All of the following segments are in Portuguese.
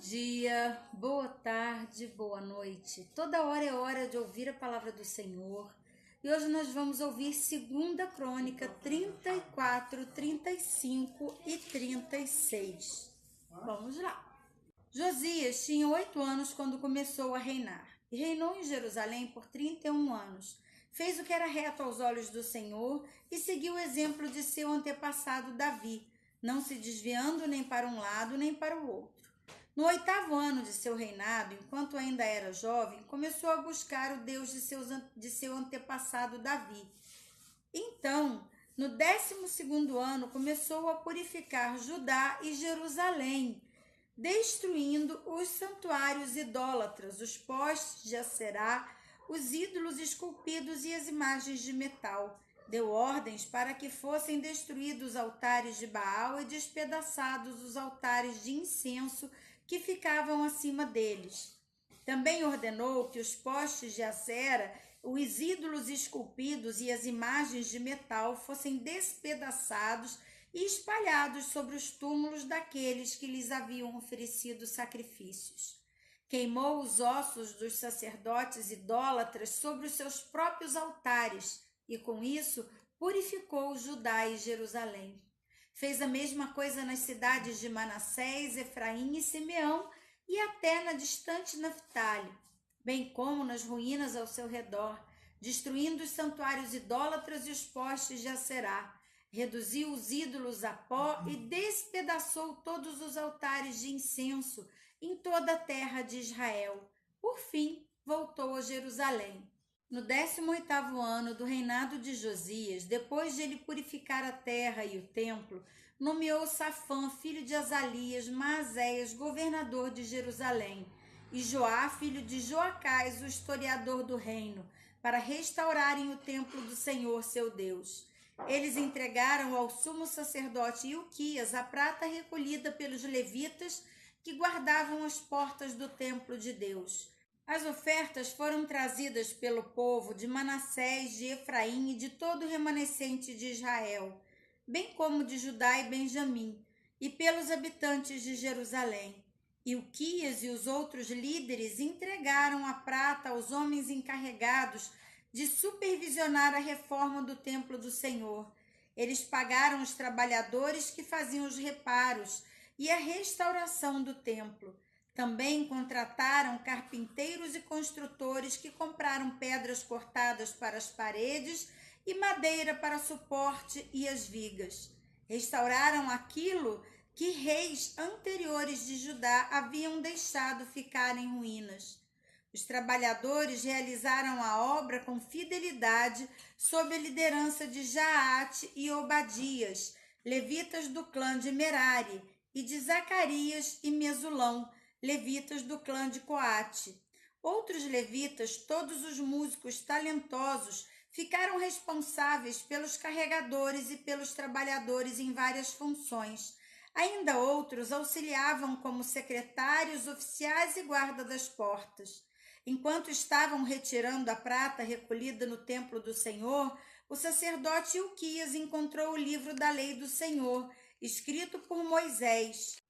dia, boa tarde, boa noite. Toda hora é hora de ouvir a palavra do Senhor. E hoje nós vamos ouvir 2 Crônica 34, 35 e 36. Vamos lá. Josias tinha 8 anos quando começou a reinar. E reinou em Jerusalém por 31 anos. Fez o que era reto aos olhos do Senhor e seguiu o exemplo de seu antepassado Davi, não se desviando nem para um lado nem para o outro. No 8º ano de seu reinado, enquanto ainda era jovem, começou a buscar o Deus de seu antepassado Davi. Então, no 12º ano, começou a purificar Judá e Jerusalém, destruindo os santuários idólatras, os postes de Aserá, os ídolos esculpidos e as imagens de metal. Deu ordens para que fossem destruídos os altares de Baal e despedaçados os altares de incenso que ficavam acima deles. Também ordenou que os postes de Acera, os ídolos esculpidos e as imagens de metal fossem despedaçados e espalhados sobre os túmulos daqueles que lhes haviam oferecido sacrifícios. Queimou os ossos dos sacerdotes idólatras sobre os seus próprios altares e, com isso, purificou Judá e Jerusalém. Fez a mesma coisa nas cidades de Manassés, Efraim e Simeão e até na distante Naftali, bem como nas ruínas ao seu redor, destruindo os santuários idólatras e os postes de Aserá. Reduziu os ídolos a pó e despedaçou todos os altares de incenso em toda a terra de Israel. Por fim, voltou a Jerusalém. No 18º ano do reinado de Josias, depois de ele purificar a terra e o templo, nomeou Safã, filho de Azalias, Maazéias, governador de Jerusalém, e Joá, filho de Joacás, o historiador do reino, para restaurarem o templo do Senhor, seu Deus. Eles entregaram ao sumo sacerdote Ilquias a prata recolhida pelos levitas que guardavam as portas do templo de Deus. As ofertas foram trazidas pelo povo de Manassés, de Efraim e de todo o remanescente de Israel, bem como de Judá e Benjamim, e pelos habitantes de Jerusalém. Ilquias e os outros líderes entregaram a prata aos homens encarregados de supervisionar a reforma do templo do Senhor. Eles pagaram os trabalhadores que faziam os reparos e a restauração do templo. Também contrataram carpinteiros e construtores que compraram pedras cortadas para as paredes e madeira para suporte e as vigas. Restauraram aquilo que reis anteriores de Judá haviam deixado ficar em ruínas. Os trabalhadores realizaram a obra com fidelidade sob a liderança de Jaate e Obadias, levitas do clã de Merari, e de Zacarias e Mesulão, levitas do clã de Coate. Outros levitas, todos os músicos talentosos, ficaram responsáveis pelos carregadores e pelos trabalhadores em várias funções. Ainda outros auxiliavam como secretários, oficiais e guarda das portas. Enquanto estavam retirando a prata recolhida no templo do Senhor, o sacerdote Ilquias encontrou o livro da lei do Senhor, escrito por Moisés.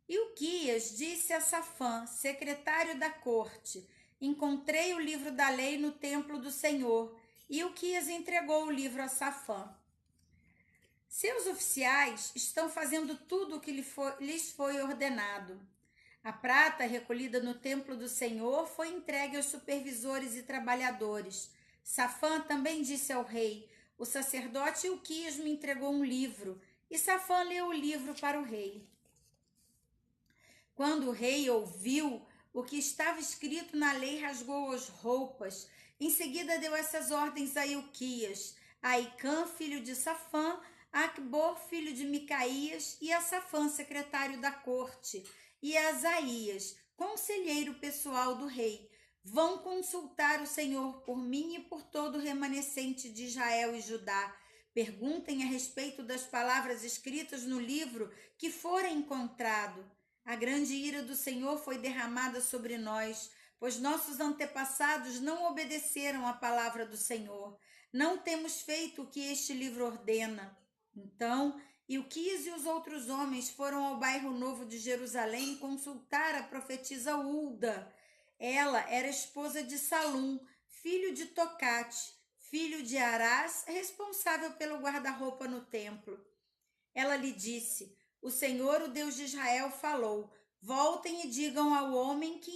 Ilquias disse a Safã, secretário da corte: encontrei o livro da lei no templo do Senhor. E Ilquias entregou o livro a Safã. Seus oficiais estão fazendo tudo o que lhes foi ordenado. A prata recolhida no templo do Senhor foi entregue aos supervisores e trabalhadores. Safã também disse ao rei: o sacerdote Ilquias me entregou um livro. E Safã leu o livro para o rei. Quando o rei ouviu o que estava escrito na lei, rasgou as roupas. Em seguida deu essas ordens a Ilquias, a Icã, filho de Safã, a Acbor, filho de Micaías, e a Safã, secretário da corte, e a Asaías, conselheiro pessoal do rei: vão consultar o Senhor por mim e por todo o remanescente de Israel e Judá. Perguntem a respeito das palavras escritas no livro que forem encontrado. A grande ira do Senhor foi derramada sobre nós, pois nossos antepassados não obedeceram à palavra do Senhor. Não temos feito o que este livro ordena. Então Ilquias e os outros homens foram ao bairro novo de Jerusalém consultar a profetisa Hulda. Ela era esposa de Salum, filho de Tocate, filho de Arás, responsável pelo guarda-roupa no templo. Ela lhe disse: o Senhor, o Deus de Israel, falou: voltem e digam ao homem que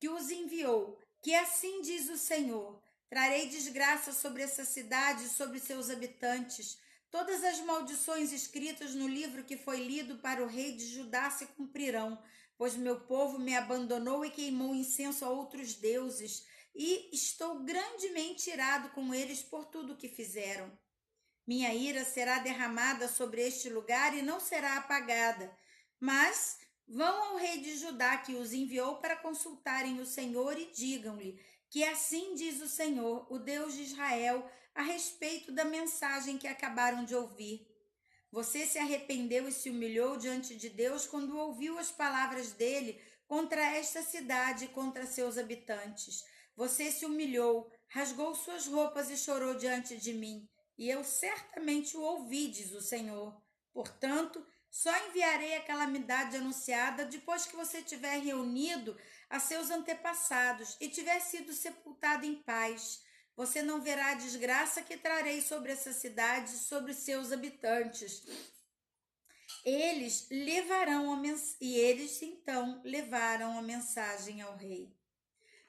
os enviou, que assim diz o Senhor: trarei desgraça sobre essa cidade e sobre seus habitantes. Todas as maldições escritas no livro que foi lido para o rei de Judá se cumprirão, pois meu povo me abandonou e queimou incenso a outros deuses, e estou grandemente irado com eles por tudo o que fizeram. Minha ira será derramada sobre este lugar e não será apagada. Mas vão ao rei de Judá que os enviou para consultarem o Senhor e digam-lhe que assim diz o Senhor, o Deus de Israel, a respeito da mensagem que acabaram de ouvir. Você se arrependeu e se humilhou diante de Deus quando ouviu as palavras dele contra esta cidade e contra seus habitantes. Você se humilhou, rasgou suas roupas e chorou diante de mim. E eu certamente o ouvi, diz o Senhor. Portanto, só enviarei a calamidade anunciada depois que você tiver reunido a seus antepassados e tiver sido sepultado em paz. Você não verá a desgraça que trarei sobre essa cidade e sobre seus habitantes. Eles então levaram a mensagem ao rei.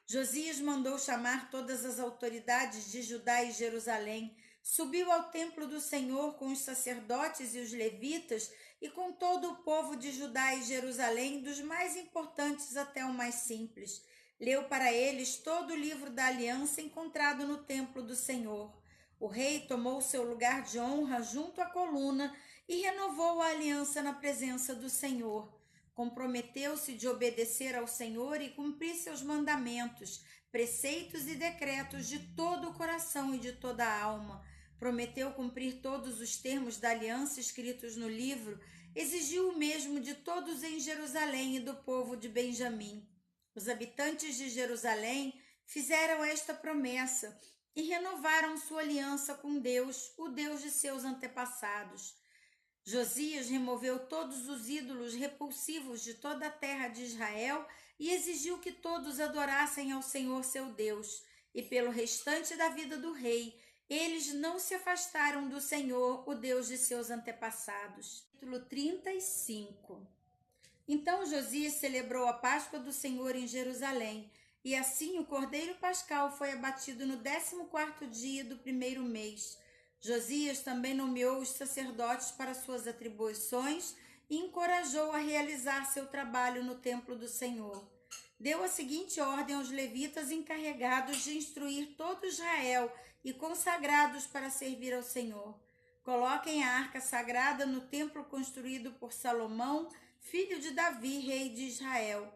Josias mandou chamar todas as autoridades de Judá e Jerusalém, subiu ao templo do Senhor com os sacerdotes e os levitas e com todo o povo de Judá e Jerusalém, dos mais importantes até o mais simples. Leu para eles todo o livro da aliança encontrado no templo do Senhor. O rei tomou seu lugar de honra junto à coluna e renovou a aliança na presença do Senhor. Comprometeu-se de obedecer ao Senhor e cumprir seus mandamentos, preceitos e decretos de todo o coração e de toda a alma. Prometeu cumprir todos os termos da aliança escritos no livro, exigiu o mesmo de todos em Jerusalém e do povo de Benjamim. Os habitantes de Jerusalém fizeram esta promessa e renovaram sua aliança com Deus, o Deus de seus antepassados. Josias removeu todos os ídolos repulsivos de toda a terra de Israel e exigiu que todos adorassem ao Senhor seu Deus. E pelo restante da vida do rei, eles não se afastaram do Senhor, o Deus de seus antepassados. Capítulo 35. Então Josias celebrou a Páscoa do Senhor em Jerusalém, e assim o cordeiro pascal foi abatido no 14º dia do primeiro mês. Josias também nomeou os sacerdotes para suas atribuições e encorajou a realizar seu trabalho no templo do Senhor. Deu a seguinte ordem aos levitas encarregados de instruir todo Israel e consagrados para servir ao Senhor: coloquem a arca sagrada no templo construído por Salomão, filho de Davi, rei de Israel.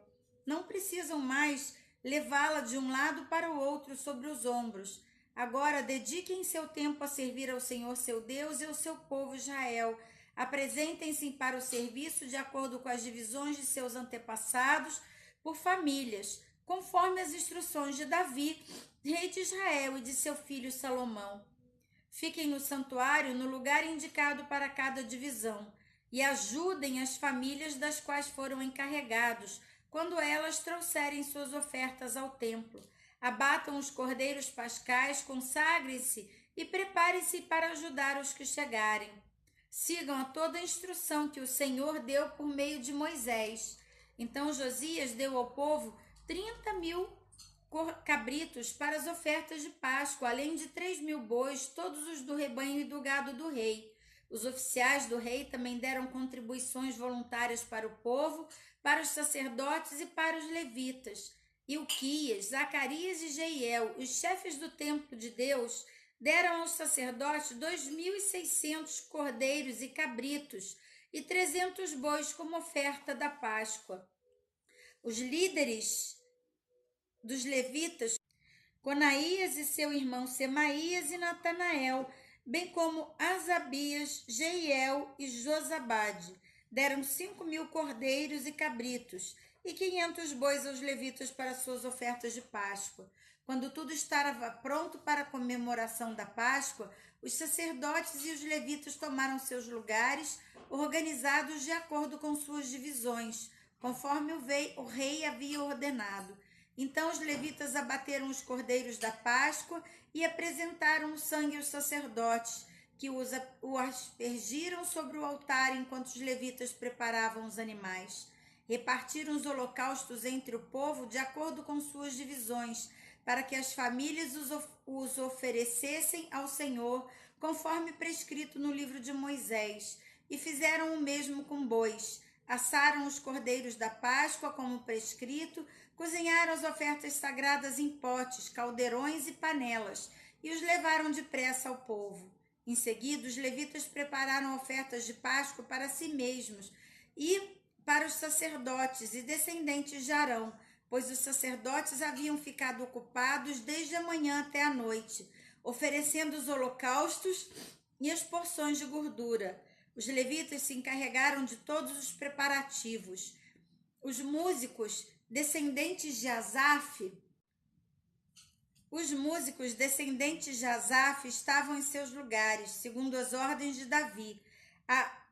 Não precisam mais levá-la de um lado para o outro sobre os ombros. Agora dediquem seu tempo a servir ao Senhor seu Deus e ao seu povo Israel. Apresentem-se para o serviço de acordo com as divisões de seus antepassados, por famílias, conforme as instruções de Davi, rei de Israel, e de seu filho Salomão. Fiquem no santuário no lugar indicado para cada divisão e ajudem as famílias das quais foram encarregados quando elas trouxerem suas ofertas ao templo. Abatam os cordeiros pascais, consagrem-se e preparem-se para ajudar os que chegarem. Sigam a toda a instrução que o Senhor deu por meio de Moisés. Então Josias deu ao povo 30.000 cabritos para as ofertas de Páscoa, além de 3.000 bois, todos os do rebanho e do gado do rei. Os oficiais do rei também deram contribuições voluntárias para o povo, para os sacerdotes e para os levitas. Ilquias, Zacarias e Jeiel, os chefes do templo de Deus, deram aos sacerdotes 2.600 cordeiros e cabritos e 300 bois como oferta da Páscoa. Os líderes dos levitas, Conaías e seu irmão Semaías e Natanael, bem como Asabias, Jeiel e Josabade, deram 5.000 cordeiros e cabritos e 500 bois aos levitas para suas ofertas de Páscoa. Quando tudo estava pronto para a comemoração da Páscoa, os sacerdotes e os levitas tomaram seus lugares, organizados de acordo com suas divisões, conforme o rei havia ordenado. Então os levitas abateram os cordeiros da Páscoa e apresentaram o sangue aos sacerdotes, que o aspergiram sobre o altar enquanto os levitas preparavam os animais. Repartiram os holocaustos entre o povo de acordo com suas divisões, para que as famílias os oferecessem ao Senhor, conforme prescrito no livro de Moisés, e fizeram o mesmo com bois. Assaram os cordeiros da Páscoa como prescrito, cozinharam as ofertas sagradas em potes, caldeirões e panelas, e os levaram depressa ao povo. Em seguida, os levitas prepararam ofertas de Páscoa para si mesmos e para os sacerdotes e descendentes de Arão, pois os sacerdotes haviam ficado ocupados desde a manhã até a noite, oferecendo os holocaustos e as porções de gordura. Os levitas se encarregaram de todos os preparativos. Os músicos descendentes de Asaf estavam em seus lugares, segundo as ordens de Davi.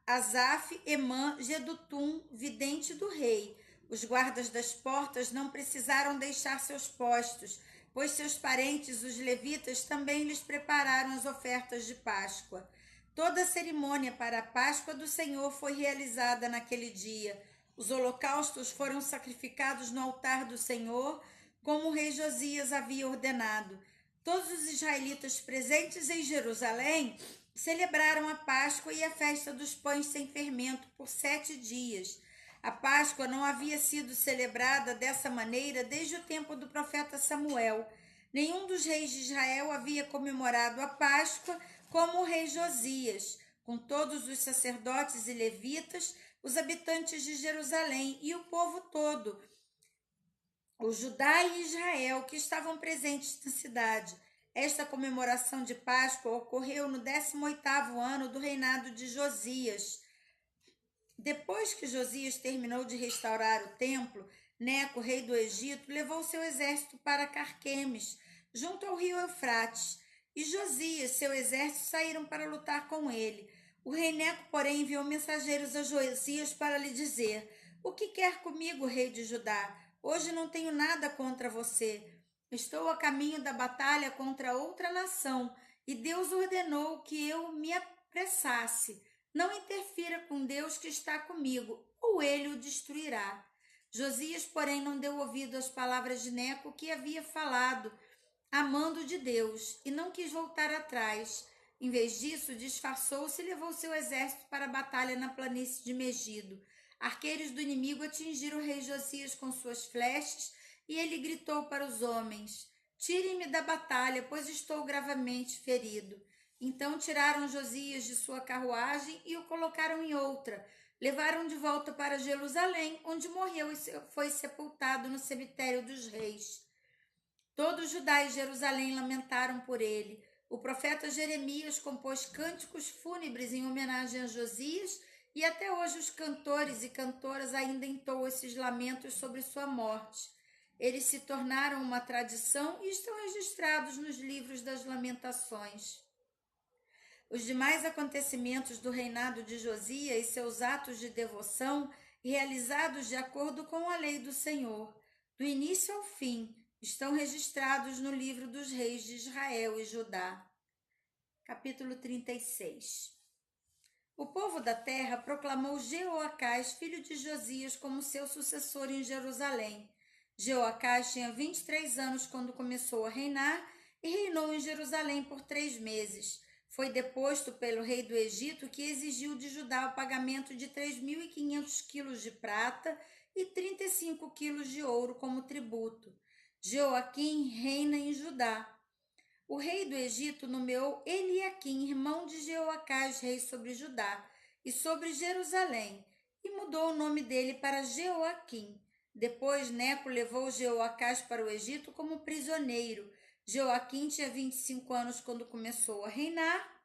Asaf, Emã, Jedutum, vidente do rei. Os guardas das portas não precisaram deixar seus postos, pois seus parentes, os levitas, também lhes prepararam as ofertas de Páscoa. Toda a cerimônia para a Páscoa do Senhor foi realizada naquele dia. Os holocaustos foram sacrificados no altar do Senhor, como o rei Josias havia ordenado. Todos os israelitas presentes em Jerusalém celebraram a Páscoa e a festa dos pães sem fermento por 7 dias. A Páscoa não havia sido celebrada dessa maneira desde o tempo do profeta Samuel. Nenhum dos reis de Israel havia comemorado a Páscoa como o rei Josias, com todos os sacerdotes e levitas, os habitantes de Jerusalém e o povo todo, o Judá e Israel, que estavam presentes na cidade. Esta comemoração de Páscoa ocorreu no 18º ano do reinado de Josias. Depois que Josias terminou de restaurar o templo, Neco, rei do Egito, levou seu exército para Carquemes, junto ao rio Eufrates, e Josias, seu exército, saíram para lutar com ele. O rei Neco, porém, enviou mensageiros a Josias para lhe dizer: "O que quer comigo, rei de Judá? Hoje não tenho nada contra você. Estou a caminho da batalha contra outra nação, e Deus ordenou que eu me apressasse. Não interfira com Deus que está comigo, ou ele o destruirá." Josias, porém, não deu ouvido às palavras de Neco, que havia falado a mando de Deus, e não quis voltar atrás. Em vez disso, disfarçou-se e levou seu exército para a batalha na planície de Megido. Arqueiros do inimigo atingiram o rei Josias com suas flechas, e ele gritou para os homens: "Tirem-me da batalha, pois estou gravemente ferido." Então tiraram Josias de sua carruagem e o colocaram em outra. Levaram de volta para Jerusalém, onde morreu e foi sepultado no cemitério dos reis. Todo Judá e Jerusalém lamentaram por ele. O profeta Jeremias compôs cânticos fúnebres em homenagem a Josias, e até hoje os cantores e cantoras ainda entoam esses lamentos sobre sua morte. Eles se tornaram uma tradição e estão registrados nos livros das Lamentações. Os demais acontecimentos do reinado de Josias e seus atos de devoção, realizados de acordo com a lei do Senhor, do início ao fim, estão registrados no livro dos reis de Israel e Judá. Capítulo 36. O povo da terra proclamou Jeoacás, filho de Josias, como seu sucessor em Jerusalém. Jeoacás tinha 23 anos quando começou a reinar e reinou em Jerusalém por 3 meses. Foi deposto pelo rei do Egito, que exigiu de Judá o pagamento de 3.500 quilos de prata e 35 quilos de ouro como tributo. Jeoaquim reina em Judá. O rei do Egito nomeou Eliaquim, irmão de Jeoacás, rei sobre Judá e sobre Jerusalém, e mudou o nome dele para Jeoaquim. Depois Neco levou Jeoacás para o Egito como prisioneiro. Jeoaquim tinha 25 anos quando começou a reinar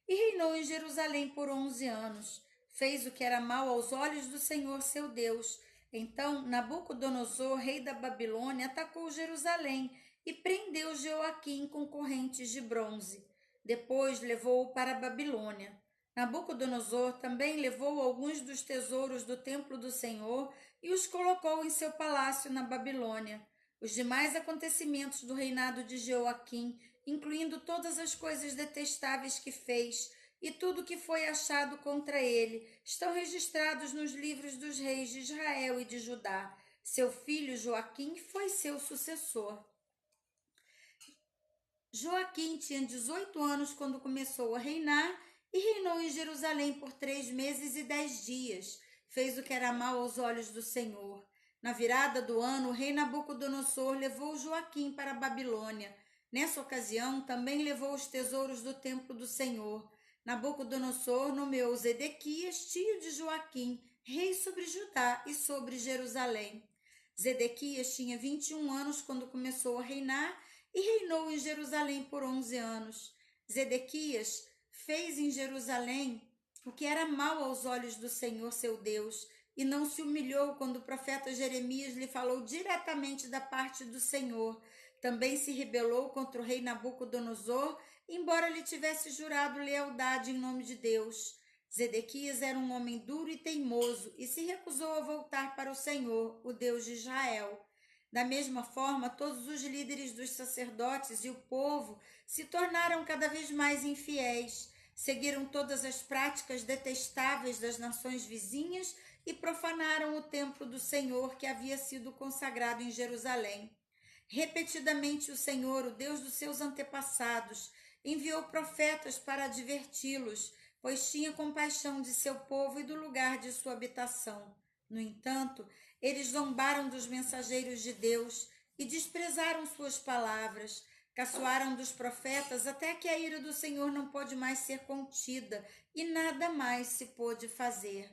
e reinou em Jerusalém por 11 anos. Fez o que era mal aos olhos do Senhor seu Deus. Então Nabucodonosor, rei da Babilônia, atacou Jerusalém e prendeu Joaquim com correntes de bronze. Depois levou-o para a Babilônia. Nabucodonosor também levou alguns dos tesouros do templo do Senhor e os colocou em seu palácio na Babilônia. Os demais acontecimentos do reinado de Joaquim, incluindo todas as coisas detestáveis que fez e tudo que foi achado contra ele, estão registrados nos livros dos reis de Israel e de Judá. Seu filho Joaquim foi seu sucessor. Joaquim tinha 18 anos quando começou a reinar e reinou em Jerusalém por 3 meses e 10 dias. Fez o que era mal aos olhos do Senhor. Na virada do ano, o rei Nabucodonosor levou Joaquim para a Babilônia. Nessa ocasião, também levou os tesouros do templo do Senhor. Nabucodonosor nomeou Zedequias, tio de Joaquim, rei sobre Judá e sobre Jerusalém. Zedequias tinha 21 anos quando começou a reinar e reinou em Jerusalém por 11 anos. Zedequias fez em Jerusalém o que era mal aos olhos do Senhor seu Deus, e não se humilhou quando o profeta Jeremias lhe falou diretamente da parte do Senhor. Também se rebelou contra o rei Nabucodonosor, embora lhe tivesse jurado lealdade em nome de Deus. Zedequias era um homem duro e teimoso e se recusou a voltar para o Senhor, o Deus de Israel. Da mesma forma, todos os líderes dos sacerdotes e o povo se tornaram cada vez mais infiéis, seguiram todas as práticas detestáveis das nações vizinhas e profanaram o templo do Senhor que havia sido consagrado em Jerusalém. Repetidamente o Senhor, o Deus dos seus antepassados, enviou profetas para adverti-los, pois tinha compaixão de seu povo e do lugar de sua habitação. No entanto, eles zombaram dos mensageiros de Deus e desprezaram suas palavras, caçoaram dos profetas até que a ira do Senhor não pôde mais ser contida e nada mais se pôde fazer.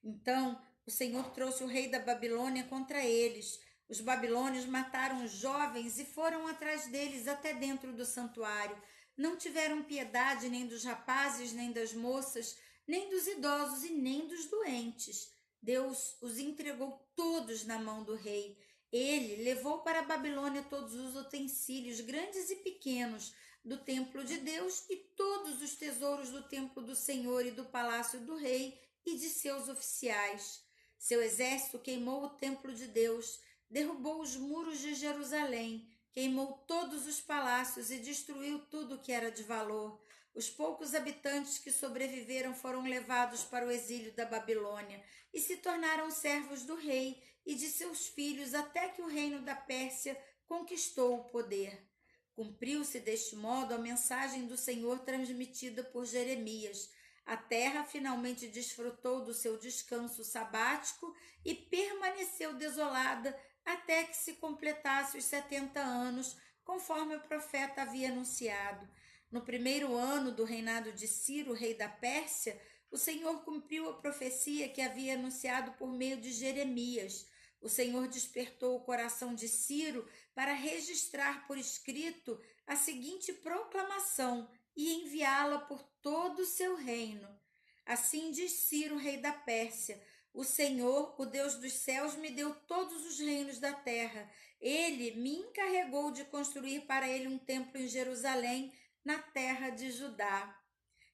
Então o Senhor trouxe o rei da Babilônia contra eles. Os babilônios mataram os jovens e foram atrás deles até dentro do santuário. Não tiveram piedade nem dos rapazes, nem das moças, nem dos idosos e nem dos doentes. Deus os entregou todos na mão do rei. Ele levou para a Babilônia todos os utensílios, grandes e pequenos, do templo de Deus e todos os tesouros do templo do Senhor e do palácio do rei e de seus oficiais. Seu exército queimou o templo de Deus, derrubou os muros de Jerusalém, queimou todos os palácios e destruiu tudo que era de valor. Os poucos habitantes que sobreviveram foram levados para o exílio da Babilônia e se tornaram servos do rei e de seus filhos até que o reino da Pérsia conquistou o poder. Cumpriu-se deste modo a mensagem do Senhor transmitida por Jeremias. A terra finalmente desfrutou do seu descanso sabático e permaneceu desolada até que se completasse os 70 anos, conforme o profeta havia anunciado. No primeiro ano do reinado de Ciro, rei da Pérsia, o Senhor cumpriu a profecia que havia anunciado por meio de Jeremias. O Senhor despertou o coração de Ciro para registrar por escrito a seguinte proclamação e enviá-la por todo o seu reino. Assim diz Ciro, rei da Pérsia: o Senhor, o Deus dos céus, me deu todos os reinos da terra. Ele me encarregou de construir para ele um templo em Jerusalém, na terra de Judá.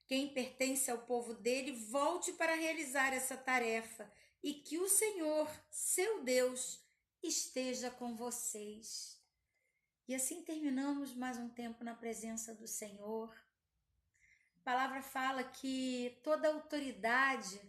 Quem pertence ao povo dele, volte para realizar essa tarefa, e que o Senhor, seu Deus, esteja com vocês. E assim terminamos mais um tempo na presença do Senhor. A palavra fala que toda autoridade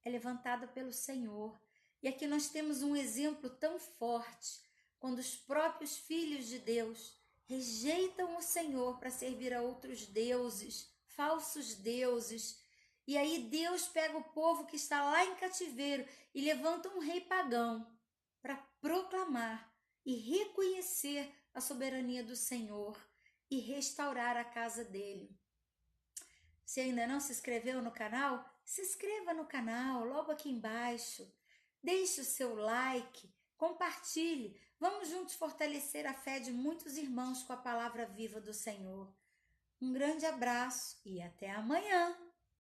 é levantada pelo Senhor. E aqui nós temos um exemplo tão forte, quando os próprios filhos de Deus rejeitam o Senhor para servir a outros deuses, falsos deuses. E aí Deus pega o povo que está lá em cativeiro e levanta um rei pagão para proclamar e reconhecer a soberania do Senhor e restaurar a casa dele. Se ainda não se inscreveu no canal, se inscreva no canal logo aqui embaixo. Deixe o seu like, compartilhe. Vamos juntos fortalecer a fé de muitos irmãos com a palavra viva do Senhor. Um grande abraço e até amanhã!